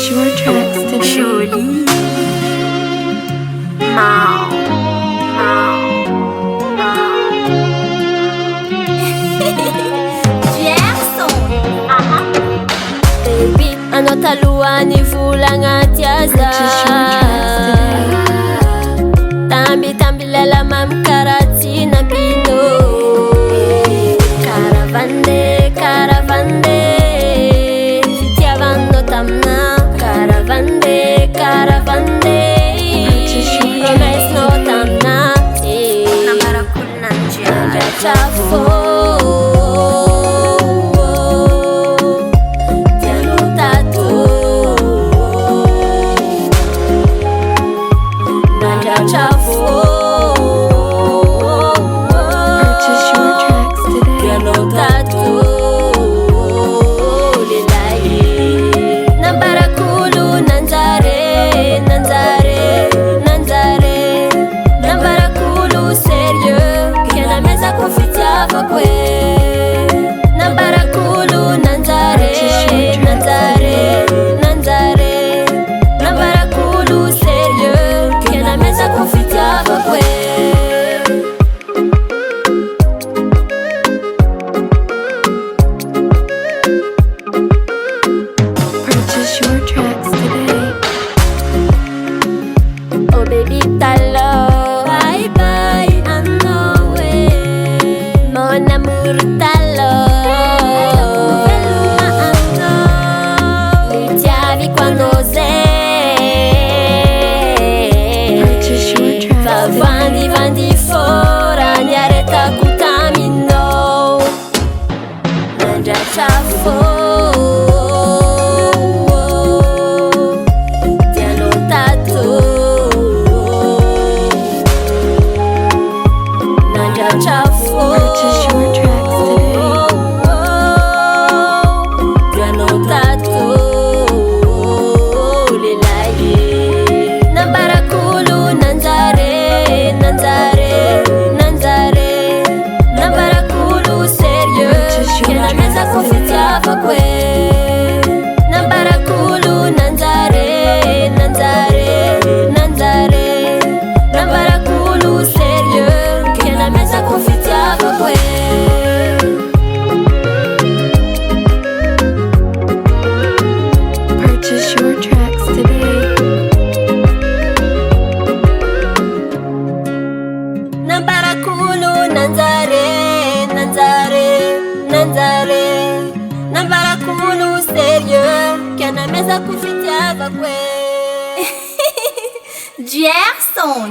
Purchase your tracks today. Jolie. Mau. Gerson. Baby, anao talohan'ny volagna tiaza. Tambitamby lela mamy karatsy napino. Caravande fitiavanao tamina. Caravande promessinao tamina. Namarakolo nandiara. Trafo Purchase your tracks today. Nambarakulu nanzare Nambarakulu sérieux Kena meza kufitiava kwe Nambarakulu nanzare Nambarakulu sérieux Kena meza kufitiava kwe. Purchase your tracks today. Oh baby talo, bye bye, I know it. Mon amour talo, richiavi quando sei. Purchase your tracks today. Vandi fora, niareta kutamino. Nanja chafo. Purchase your tracks today. Nambarakulu nanzare Nambarakulu sérieux Kena meza kufitiava kwe Nambarakulu nanzare Nambarakulu sérieux Kena meza kufitiava kwe. Purchase your tracks today. Nambarakulu nanzare Nambarakulu sérieux Kena meza kufitiava kwe. Gerson.